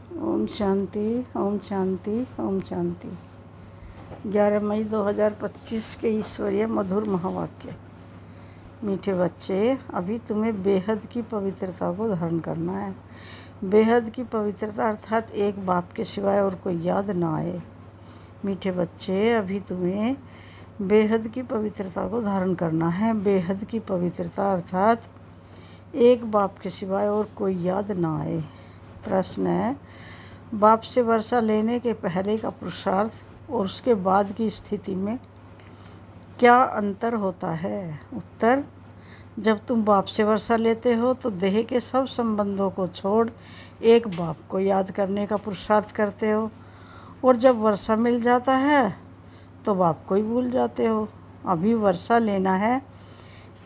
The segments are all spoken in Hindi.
ओम शांति, ओम शांति, ओम शांति। 11 मई 2025 के ईश्वरीय मधुर महावाक्य। मीठे बच्चे, अभी तुम्हें बेहद की पवित्रता को धारण करना है। बेहद की पवित्रता अर्थात एक बाप के सिवाय और कोई याद ना आए। मीठे बच्चे, अभी तुम्हें बेहद की पवित्रता को धारण करना है। बेहद की पवित्रता अर्थात एक बाप के सिवाय और कोई याद ना आए। प्रश्न है, बाप से वर्षा लेने के पहले का पुरुषार्थ और उसके बाद की स्थिति में क्या अंतर होता है? उत्तर, जब तुम बाप से वर्षा लेते हो तो देह के सब संबंधों को छोड़ एक बाप को याद करने का पुरुषार्थ करते हो, और जब वर्षा मिल जाता है तो बाप को ही भूल जाते हो। अभी वर्षा लेना है,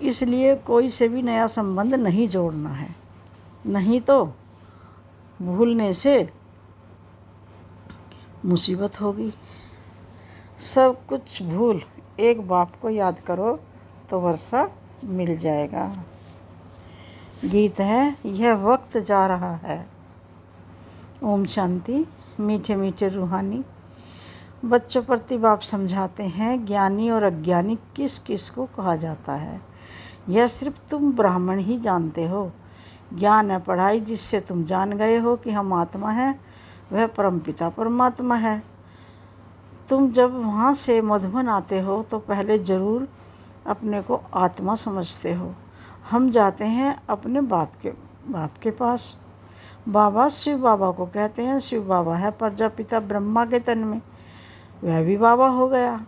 इसलिए कोई से भी नया संबंध नहीं जोड़ना है, नहीं तो भूलने से मुसीबत होगी। सब कुछ भूल एक बाप को याद करो तो वर्षा मिल जाएगा। गीत है, यह वक्त जा रहा है। ओम शांति। मीठे मीठे रूहानी बच्चों प्रति बाप समझाते हैं, ज्ञानी और अज्ञानी किस किस को कहा जाता है यह सिर्फ तुम ब्राह्मण ही जानते हो। ज्ञान है पढ़ाई जिससे तुम जान गए हो कि हम आत्मा हैं, वह परमपिता परमात्मा है। तुम जब वहाँ से मधुबन आते हो तो पहले ज़रूर अपने को आत्मा समझते हो। हम जाते हैं अपने बाप के पास। बाबा शिव बाबा को कहते हैं। शिव बाबा है प्रजापिता ब्रह्मा के तन में, वह भी बाबा हो गया।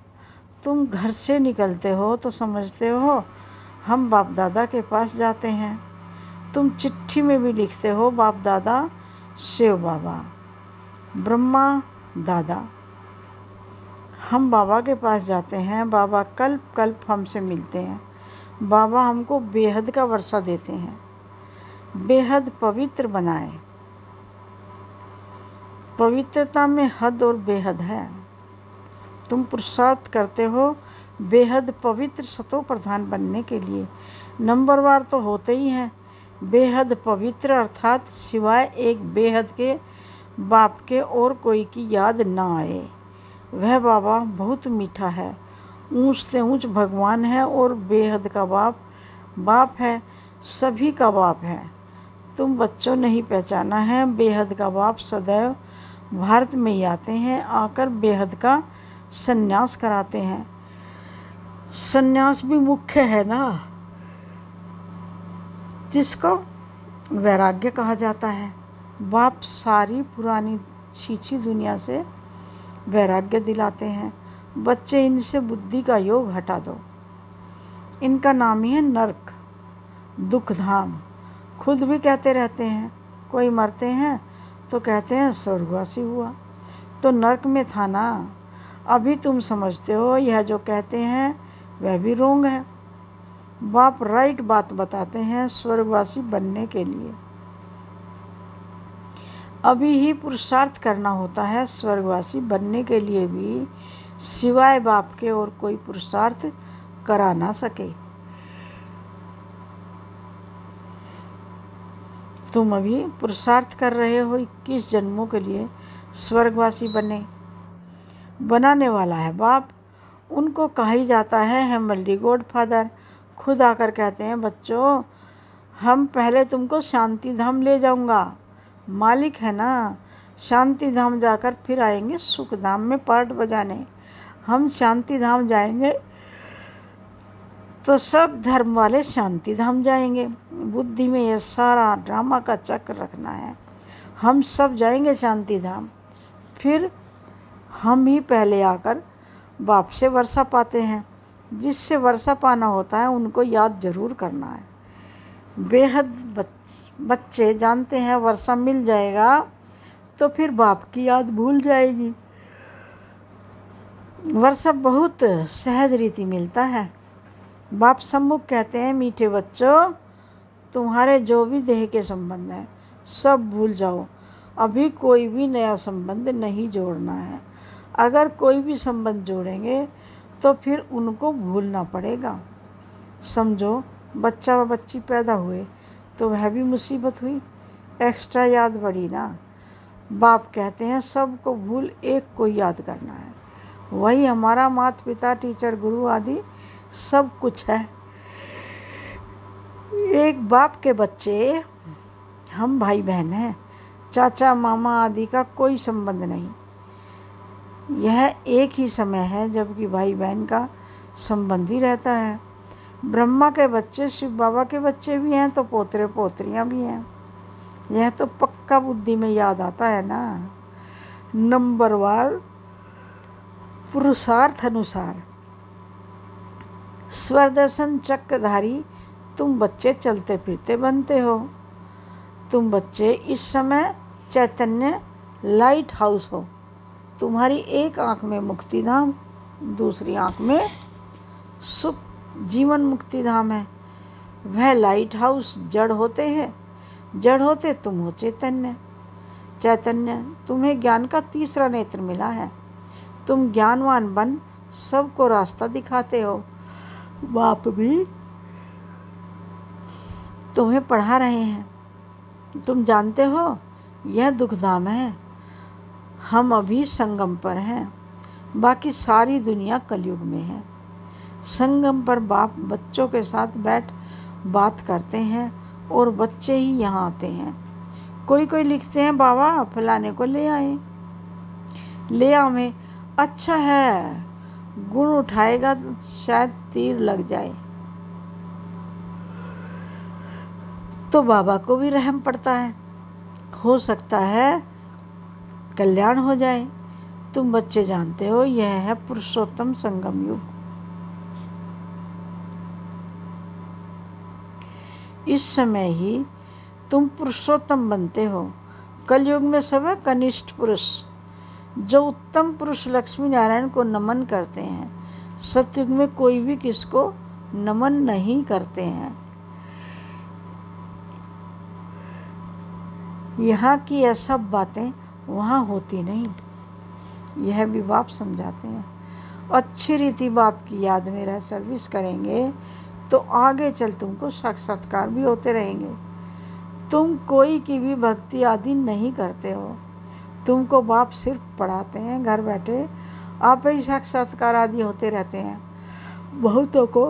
तुम घर से निकलते हो तो समझते हो हम बाप दादा के पास जाते हैं। तुम चिट्ठी में भी लिखते हो बाप दादा शिव बाबा ब्रह्मा दादा। हम बाबा के पास जाते हैं, बाबा कल्प कल्प हमसे मिलते हैं। बाबा हमको बेहद का वर्षा देते हैं, बेहद पवित्र बनाए। पवित्रता में हद और बेहद है। तुम पुरुषार्थ करते हो बेहद पवित्र सतो प्रधान बनने के लिए। नंबरवार तो होते ही हैं। बेहद पवित्र अर्थात सिवाय एक बेहद के बाप के और कोई की याद ना आए। वह बाबा बहुत मीठा है, ऊंच से ऊंच भगवान है और बेहद का बाप है, सभी का बाप है। तुम बच्चों नहीं पहचाना है, बेहद का बाप सदैव भारत में ही आते हैं, आकर बेहद का संन्यास कराते हैं। संन्यास भी मुख्य है ना, जिसको वैराग्य कहा जाता है। बाप सारी पुरानी छीछी दुनिया से वैराग्य दिलाते हैं। बच्चे, इनसे बुद्धि का योग हटा दो। इनका नाम ही है नरक, दुख धाम। खुद भी कहते रहते हैं, कोई मरते हैं तो कहते हैं स्वर्गवासी हुआ, तो नरक में था ना। अभी तुम समझते हो यह जो कहते हैं वह भी रोंग है। बाप राइट बात बताते हैं स्वर्गवासी बनने के लिए अभी ही पुरुषार्थ करना होता है। स्वर्गवासी बनने के लिए भी सिवाय बाप के और कोई पुरुषार्थ करा ना सके। तुम अभी पुरुषार्थ कर रहे हो 21 जन्मों के लिए स्वर्गवासी बनाने वाला है बाप। उनको कहा ही जाता है हेमल्डी गॉड फादर। खुद आकर कहते हैं, बच्चों हम पहले तुमको शांति धाम ले जाऊंगा। मालिक है ना, शांति धाम जाकर फिर आएंगे सुख धाम में पार्ट बजाने। हम शांति धाम जाएंगे तो सब धर्म वाले शांति धाम जाएंगे। बुद्धि में ये सारा ड्रामा का चक्र रखना है। हम सब जाएंगे शांति धाम, फिर हम ही पहले आकर बाप से वर्षा पाते हैं। जिससे वर्षा पाना होता है उनको याद जरूर करना है। बेहद बच्चे जानते हैं वर्षा मिल जाएगा तो फिर बाप की याद भूल जाएगी। वर्षा बहुत सहज रीति मिलता है। बाप सम्मुख कहते हैं, मीठे बच्चों तुम्हारे जो भी देह के संबंध हैं सब भूल जाओ। अभी कोई भी नया संबंध नहीं जोड़ना है। अगर कोई भी संबंध जोड़ेंगे तो फिर उनको भूलना पड़ेगा। समझो बच्चा व बच्ची पैदा हुए तो वह भी मुसीबत हुई, एक्स्ट्रा याद बढ़ी ना। बाप कहते हैं सबको भूल एक को याद करना है, वही हमारा माता पिता टीचर गुरु आदि सब कुछ है। एक बाप के बच्चे हम भाई बहन हैं, चाचा मामा आदि का कोई संबंध नहीं। यह एक ही समय है जबकि भाई बहन का संबंध ही रहता है। ब्रह्मा के बच्चे शिव बाबा के बच्चे भी हैं तो पोतरे पोतरियां भी हैं। यह तो पक्का बुद्धि में याद आता है ना। नंबरवार पुरुषार्थ अनुसार स्वरदर्शन चक्रधारी तुम बच्चे चलते फिरते बनते हो। तुम बच्चे इस समय चैतन्य लाइट हाउस हो। तुम्हारी एक आँख में मुक्ति धाम, दूसरी आँख में सुख जीवन मुक्ति धाम है। वह लाइट हाउस जड़ होते हैं, जड़ होते तुम हो चैतन्य। चैतन्य तुम्हें ज्ञान का तीसरा नेत्र मिला है। तुम ज्ञानवान बन सबको रास्ता दिखाते हो। बाप भी तुम्हें पढ़ा रहे हैं। तुम जानते हो यह दुखधाम है। हम अभी संगम पर हैं, बाकी सारी दुनिया कलयुग में है। संगम पर बाप बच्चों के साथ बैठ बात करते हैं और बच्चे ही यहाँ आते हैं। कोई कोई लिखते हैं बाबा फलाने को ले आए, ले आवे। अच्छा है, गुण उठाएगा तो शायद तीर लग जाए। तो बाबा को भी रहम पड़ता है, हो सकता है कल्याण हो जाए। तुम बच्चे जानते हो यह है पुरुषोत्तम संगम युग। इस समय ही तुम पुरुषोत्तम बनते हो। कलयुग में सब है कनिष्ठ पुरुष, जो उत्तम पुरुष लक्ष्मी नारायण को नमन करते हैं। सतयुग में कोई भी किसको नमन नहीं करते हैं। यहाँ की यह सब बातें वहाँ होती नहीं, यह भी बाप समझाते हैं। अच्छी रीति बाप की याद में रह सर्विस करेंगे तो आगे चल तुमको साक्षात्कार भी होते रहेंगे। तुम कोई की भी भक्ति आदि नहीं करते हो। तुमको बाप सिर्फ पढ़ाते हैं, घर बैठे आप ही साक्षात्कार आदि होते रहते हैं। बहुतों को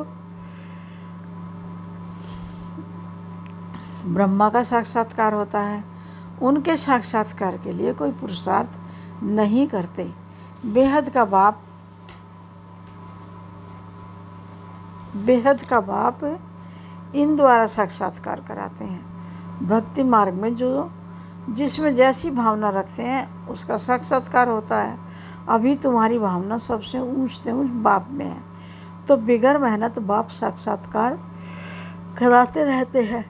ब्रह्मा का साक्षात्कार होता है, उनके साक्षात्कार के लिए कोई पुरुषार्थ नहीं करते। बेहद का बाप इन द्वारा साक्षात्कार कराते हैं। भक्ति मार्ग में जो जिसमें जैसी भावना रखते हैं उसका साक्षात्कार होता है। अभी तुम्हारी भावना सबसे ऊंच से ऊंच बाप में है, तो बिगर मेहनत बाप साक्षात्कार कराते रहते हैं।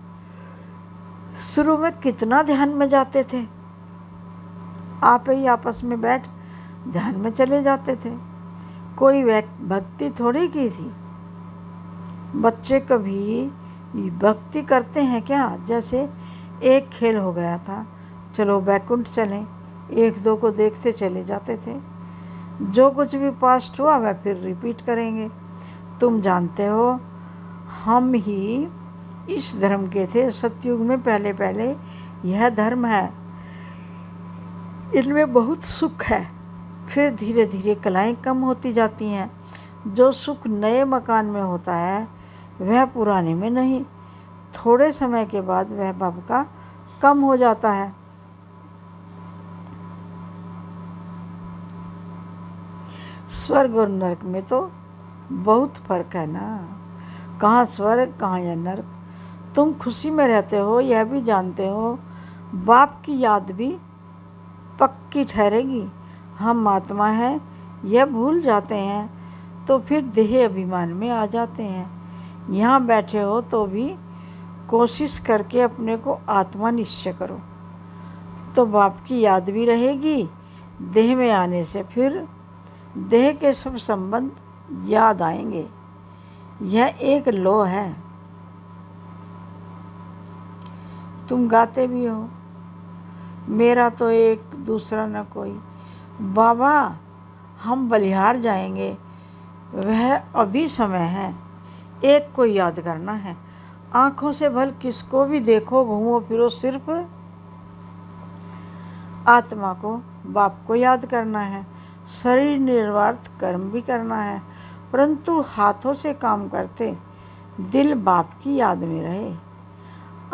शुरू में कितना ध्यान में जाते थे, आप ही आपस में बैठ ध्यान में चले जाते थे। कोई भक्ति थोड़ी की थी। बच्चे कभी भक्ति करते हैं क्या? जैसे एक खेल हो गया था, चलो बैकुंठ चलें, एक दो को देखते चले जाते थे। जो कुछ भी पास्ट हुआ वह फिर रिपीट करेंगे। तुम जानते हो हम ही इस धर्म के थे। सतयुग में पहले पहले यह धर्म है, इनमें बहुत सुख है। फिर धीरे धीरे कलाएं कम होती जाती हैं। जो सुख नए मकान में होता है वह पुराने में नहीं। थोड़े समय के बाद वह बाप का कम हो जाता है। स्वर्ग और नरक में तो बहुत फर्क है ना। कहाँ स्वर्ग कहाँ या नरक। तुम खुशी में रहते हो यह भी जानते हो। बाप की याद भी पक्की ठहरेगी। हम आत्मा हैं यह भूल जाते हैं तो फिर देह अभिमान में आ जाते हैं। यहाँ बैठे हो तो भी कोशिश करके अपने को आत्मा निश्चय करो तो बाप की याद भी रहेगी। देह में आने से फिर देह के सब संबंध याद आएंगे। यह एक लो है। तुम गाते भी हो, मेरा तो एक दूसरा न कोई। बाबा हम बलिहार जाएंगे, वह अभी समय है। एक को याद करना है। आँखों से भल किसको भी देखो, घूमो फिरो, सिर्फ आत्मा को बाप को याद करना है, शरीर निर्वार्थ कर्म भी करना है, परंतु हाथों से काम करते दिल बाप की याद में रहे।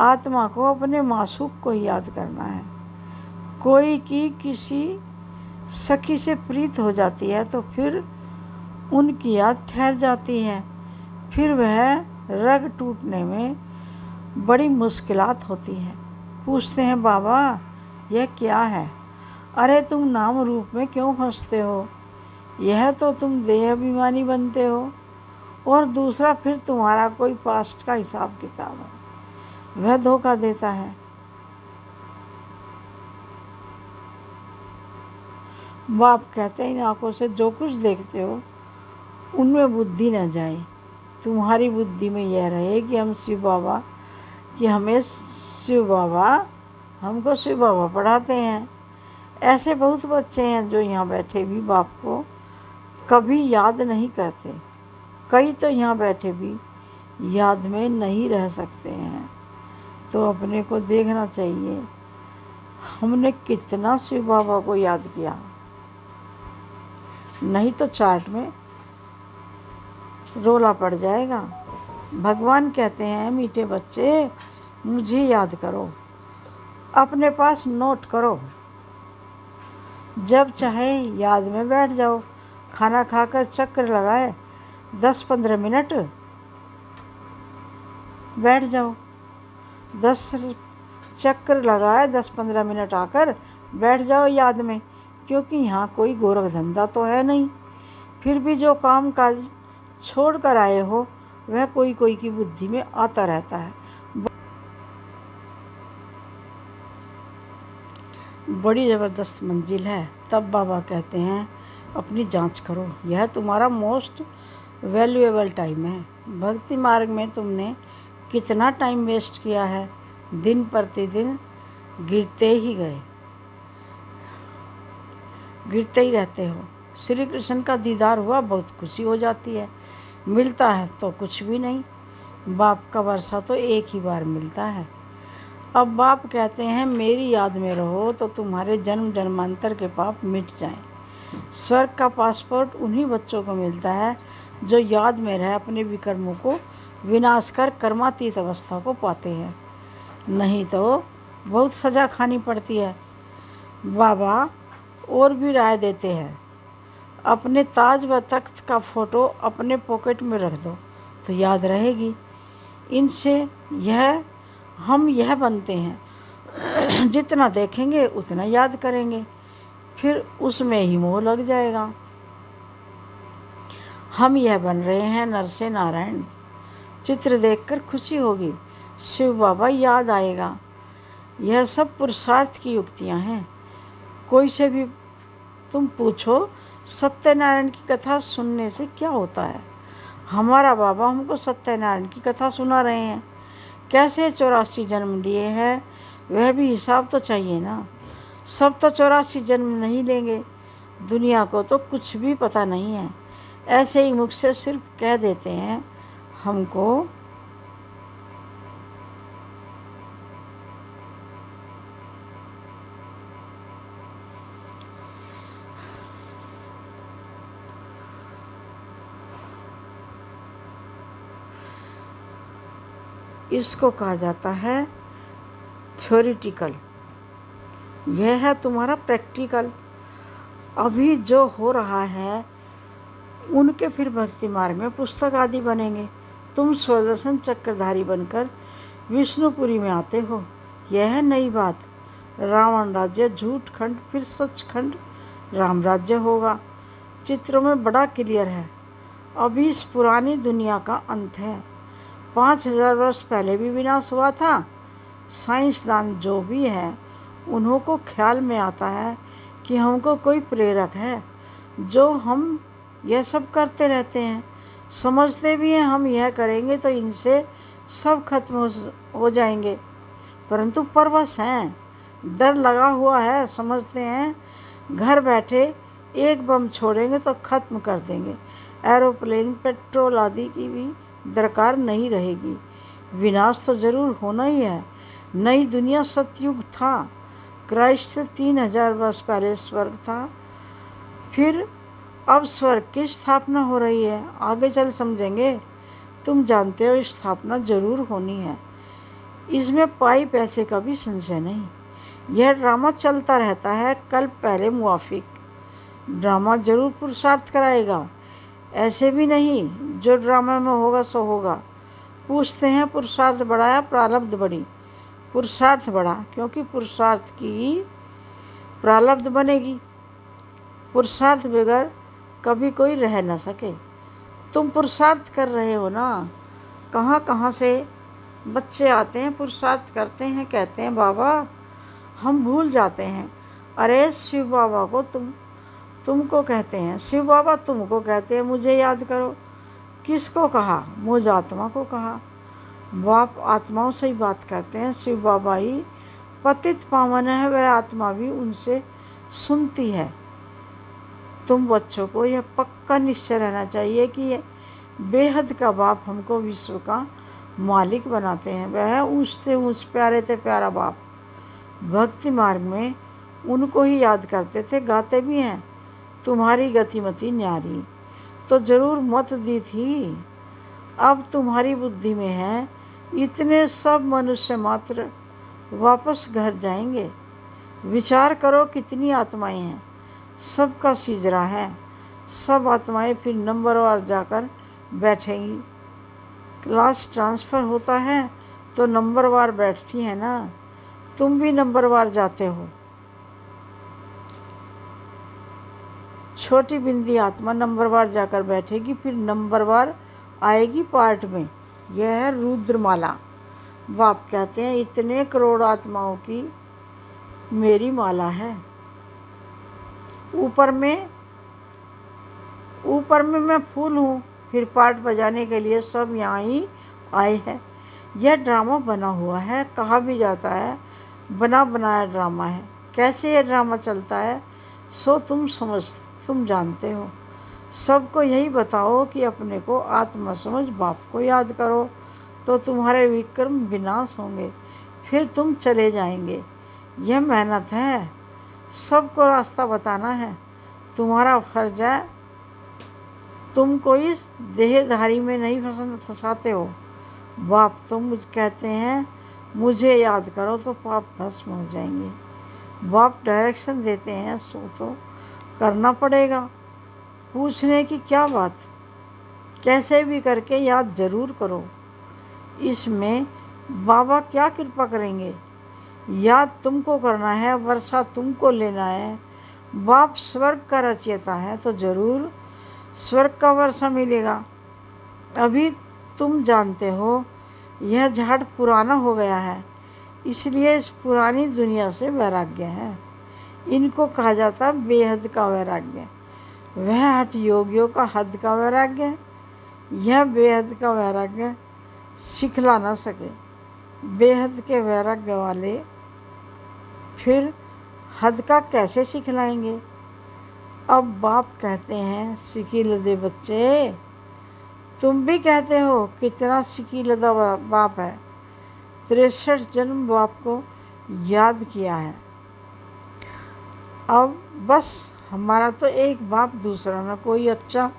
आत्मा को अपने मासूक को याद करना है। कोई की किसी सखी से प्रीत हो जाती है तो फिर उनकी याद ठहर जाती है, फिर वह रग टूटने में बड़ी मुश्किलात होती है। पूछते हैं बाबा यह क्या है? अरे तुम नाम रूप में क्यों फंसते हो? यह तो तुम देह अभिमानी बनते हो, और दूसरा फिर तुम्हारा कोई पास्ट का हिसाब किताब है, वह धोखा देता है। बाप कहते हैं इन आंखों से जो कुछ देखते हो उनमें बुद्धि न जाए, तुम्हारी बुद्धि में यह रहे कि हम शिव बाबा, कि हमें शिव बाबा, हमको शिव बाबा पढ़ाते हैं। ऐसे बहुत बच्चे हैं जो यहाँ बैठे भी बाप को कभी याद नहीं करते। कई तो यहाँ बैठे भी याद में नहीं रह सकते हैं। तो अपने को देखना चाहिए हमने कितना शिव बाबा को याद किया। नहीं तो चार्ट में रोला पड़ जाएगा। भगवान कहते हैं मीठे बच्चे मुझे याद करो, अपने पास नोट करो, जब चाहे याद में बैठ जाओ। खाना खाकर चक्कर लगाए 10-15 मिनट बैठ जाओ, 10 चक्कर लगाए 10-15 मिनट आकर बैठ जाओ याद में, क्योंकि यहाँ कोई गोरख धंधा तो है नहीं। फिर भी जो काम काज छोड़ कर आए हो वह कोई कोई की बुद्धि में आता रहता है। बड़ी ज़बरदस्त मंजिल है। तब बाबा कहते हैं अपनी जांच करो, यह तुम्हारा मोस्ट वैल्यूएबल टाइम है। भक्ति मार्ग में तुमने कितना टाइम वेस्ट किया है? दिन प्रतिदिन गिरते ही रहते हो। श्री कृष्ण का दीदार हुआ बहुत खुशी हो जाती है, मिलता है तो कुछ भी नहीं। बाप का वर्षा तो एक ही बार मिलता है। अब बाप कहते हैं मेरी याद में रहो तो तुम्हारे जन्म जन्मांतर के पाप मिट जाएं। स्वर्ग का पासपोर्ट उन्हीं बच्चों को मिलता है जो याद में रह अपने विकर्मों को विनाश कर कर्मातीत अवस्था को पाते हैं, नहीं तो बहुत सज़ा खानी पड़ती है। बाबा और भी राय देते हैं, अपने ताज व तख्त का फ़ोटो अपने पॉकेट में रख दो तो याद रहेगी। इनसे हम यह बनते हैं जितना देखेंगे उतना याद करेंगे, फिर उसमें ही मोह लग जाएगा। हम यह बन रहे हैं नर से नारायण। चित्र देखकर खुशी होगी, शिव बाबा याद आएगा। यह सब पुरुषार्थ की युक्तियां हैं। कोई से भी तुम पूछो सत्यनारायण की कथा सुनने से क्या होता है? हमारा बाबा हमको सत्यनारायण की कथा सुना रहे हैं। कैसे 84 जन्म लिए हैं वह भी हिसाब तो चाहिए ना। सब तो 84 जन्म नहीं लेंगे। दुनिया को तो कुछ भी पता नहीं है, ऐसे ही मुख से सिर्फ कह देते हैं हमको। इसको कहा जाता है थ्योरिटिकल, यह है तुम्हारा प्रैक्टिकल। अभी जो हो रहा है उनके फिर भक्ति मार्ग में पुस्तक आदि बनेंगे। तुम स्वदर्शन चक्रधारी बनकर विष्णुपुरी में आते हो, यह है नई बात। रावण राज्य झूठ खंड फिर सचखंड राम राज्य होगा। चित्रों में बड़ा क्लियर है। अभी इस पुरानी दुनिया का अंत है। 5000 वर्ष पहले भी विनाश हुआ था। साइंसदान जो भी है उन्हों को ख्याल में आता है कि हमको कोई प्रेरक है जो हम यह सब करते रहते हैं। समझते भी हैं हम यह करेंगे तो इनसे सब खत्म हो जाएंगे, परंतु परवश हैं, डर लगा हुआ है। समझते हैं घर बैठे एक बम छोड़ेंगे तो ख़त्म कर देंगे, एरोप्लेन पेट्रोल आदि की भी दरकार नहीं रहेगी। विनाश तो ज़रूर होना ही है। नई दुनिया सतयुग था, क्राइस्ट से 3000 वर्ष पहले स्वर्ग था, फिर अब स्वर्ग की स्थापना हो रही है। आगे चल समझेंगे। तुम जानते हो स्थापना जरूर होनी है, इसमें पाई पैसे का भी संशय नहीं। यह ड्रामा चलता रहता है, कल पहले मुआफिक। ड्रामा जरूर पुरुषार्थ कराएगा, ऐसे भी नहीं जो ड्रामा में होगा सो होगा। पूछते हैं पुरुषार्थ बढ़ा या प्रारब्ध बढ़ी? पुरुषार्थ बढ़ा, क्योंकि पुरुषार्थ की प्रारब्ध बनेगी। पुरुषार्थ बगैर कभी कोई रह न सके। तुम पुरुषार्थ कर रहे हो ना। कहाँ कहाँ से बच्चे आते हैं, पुरुषार्थ करते हैं, कहते हैं बाबा हम भूल जाते हैं। अरे शिव बाबा को तुमको कहते हैं, शिव बाबा तुमको कहते हैं मुझे याद करो। किसको कहा? मुझ आत्मा को कहा। बाप आत्माओं से ही बात करते हैं, शिव बाबा ही पतित पावन है, वह आत्मा भी उनसे सुनती है। तुम बच्चों को यह पक्का निश्चय रहना चाहिए कि ये बेहद का बाप हमको विश्व का मालिक बनाते हैं। वह ऊँच से ऊँच, प्यारे से प्यारा बाप। भक्ति मार्ग में उनको ही याद करते थे, गाते भी हैं तुम्हारी गतिमति न्यारी। तो जरूर मत दी थी, अब तुम्हारी बुद्धि में है। इतने सब मनुष्य मात्र वापस घर जाएंगे। विचार करो कितनी आत्माएं हैं, सबका सिजरा है। सब आत्माएं फिर नंबरवार जाकर बैठेंगी। क्लास ट्रांसफ़र होता है तो नंबरवार बैठती है ना। तुम भी नंबरवार जाते हो। छोटी बिंदी आत्मा नंबरवार जाकर बैठेगी, फिर नंबरवार आएगी पार्ट में। यह है रुद्रमाला। बाप कहते हैं इतने करोड़ आत्माओं की मेरी माला है। ऊपर में मैं फूल हूँ। फिर पार्ट बजाने के लिए सब यहाँ ही आए हैं। यह ड्रामा बना हुआ है, कहा भी जाता है बना बनाया ड्रामा है। कैसे यह ड्रामा चलता है सो तुम जानते हो। सबको यही बताओ कि अपने को आत्मा समझ बाप को याद करो, तो तुम्हारे विक्रम विनाश होंगे, फिर तुम चले जाएंगे। यह मेहनत है, सबको रास्ता बताना है, तुम्हारा फर्ज है। तुम कोई देहधारी में नहीं फंसाते हो। बाप तो मुझ कहते हैं मुझे याद करो तो पाप भस्म हो जाएंगे। बाप डायरेक्शन देते हैं, सो तो करना पड़ेगा। पूछने की क्या बात, कैसे भी करके याद जरूर करो। इसमें बाबा क्या कृपा करेंगे? याद तुमको करना है, वर्षा तुमको लेना है। बाप स्वर्ग का रचयिता है तो जरूर स्वर्ग का वर्षा मिलेगा। अभी तुम जानते हो यह झाड़ पुराना हो गया है, इसलिए इस पुरानी दुनिया से वैराग्य है। इनको कहा जाता बेहद का वैराग्य। वह हठ योगियों का हद का वैराग्य है। यह बेहद का वैराग्य सिखला ना सके। बेहद के वैराग्य वाले फिर हद का कैसे सिखलाएंगे? अब बाप कहते हैं सिकीलदे बच्चे, तुम भी कहते हो कितना सिकीलदा बाप है। 63 जन्म बाप को याद किया है। अब बस हमारा तो एक बाप, दूसरा ना कोई। अच्छा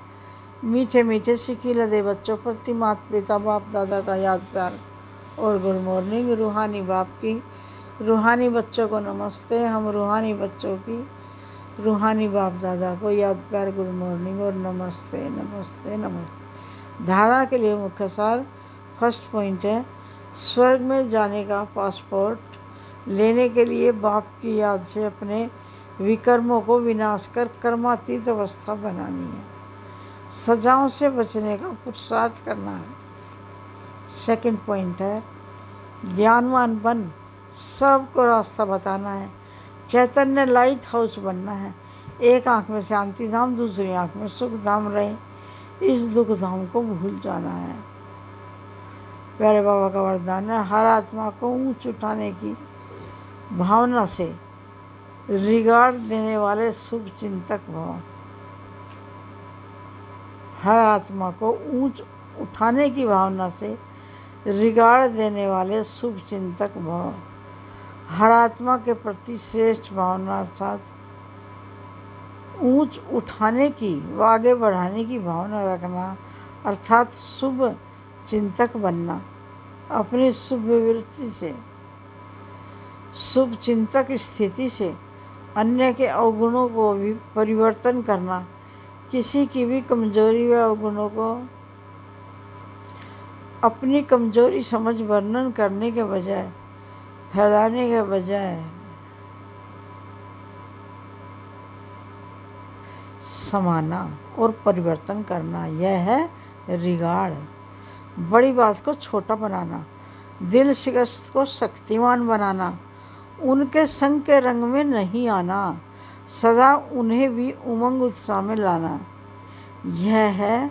मीठे मीठे सिकीलदे बच्चों प्रति माता पिता बाप दादा का याद प्यार और गुड मॉर्निंग। रूहानी बाप की रूहानी बच्चों को नमस्ते। हम रूहानी बच्चों की रूहानी बाप दादा को याद प्यार गुड मॉर्निंग और नमस्ते नमस्ते नमस्ते। धारणा के लिए मुख्य सार। फर्स्ट पॉइंट है स्वर्ग में जाने का पासपोर्ट लेने के लिए बाप की याद से अपने विकर्मों को विनाश कर कर्मातीत अवस्था बनानी है। सजाओं से बचने का पुरुषार्थ करना है। सेकंड पॉइंट है ज्ञानवान बन सबको रास्ता बताना है। चैतन्य लाइट हाउस बनना है। एक आंख में शांति धाम, दूसरी आंख में सुख धाम रहे। इस दुख धाम को भूल जाना है। प्यारे बाबा का वरदान है हर आत्मा को ऊंच उठाने की भावना से रिगार्ड देने वाले शुभ चिंतक भव। हर आत्मा को ऊंच उठाने की भावना से रिगार्ड देने वाले शुभ चिंतक भव। हर आत्मा के प्रति श्रेष्ठ भावना अर्थात ऊंच उठाने की व आगे बढ़ाने की भावना रखना अर्थात शुभ चिंतक बनना। अपनी शुभ वृत्ति से, शुभ चिंतक स्थिति से अन्य के अवगुणों को भी परिवर्तन करना। किसी की भी कमजोरी व अवगुणों को अपनी कमजोरी समझ वर्णन करने के बजाय, फैलाने के बजाय समाना और परिवर्तन करना, यह है रिगार्ड। बड़ी बात को छोटा बनाना, दिल शिकस्त को शक्तिमान बनाना, उनके संग के रंग में नहीं आना, सदा उन्हें भी उमंग उत्साह में लाना, यह है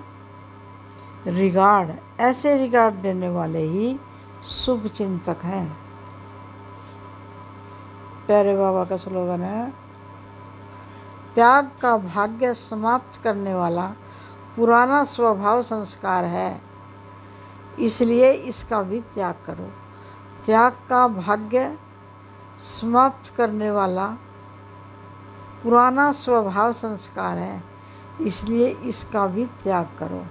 रिगार्ड। ऐसे रिगार्ड देने वाले ही शुभ चिंतक हैं। प्यारे बाबा का स्लोगन है, त्याग का भाग्य समाप्त करने वाला पुराना स्वभाव संस्कार है, इसलिए इसका भी त्याग करो। त्याग का भाग्य समाप्त करने वाला पुराना स्वभाव संस्कार है, इसलिए इसका भी त्याग करो।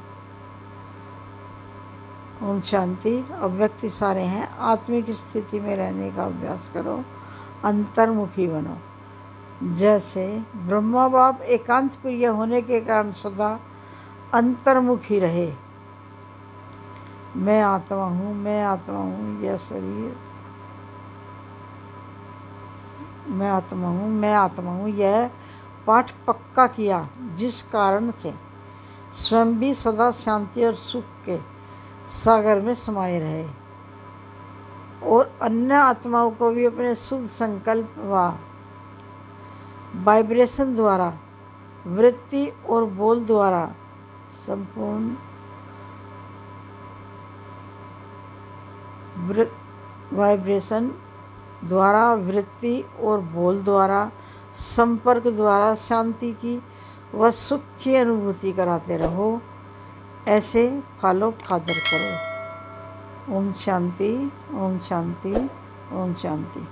ओम शांति। अव्यक्त सारे हैं, आत्मिक स्थिति में रहने का अभ्यास करो, अंतर्मुखी बनो। जैसे ब्रह्मा बाप एकांत प्रिय होने के कारण सदा अंतर्मुखी रहे। मैं आत्मा हूँ, मैं आत्मा हूँ, यह शरीर, मैं आत्मा हूँ, मैं आत्मा हूँ, यह पाठ पक्का किया, जिस कारण से स्वयं भी सदा शांति और सुख के सागर में समाये रहे और अन्य आत्माओं को भी अपने शुद्ध संकल्प व वाइब्रेशन द्वारा, वृत्ति और बोल द्वारा संपूर्ण वाइब्रेशन द्वारा, वृत्ति और बोल द्वारा, संपर्क द्वारा शांति की व सुख की अनुभूति कराते रहो। ऐसे फॉलो फादर करो। ओम शांति, ओम शांति, ओम शांति।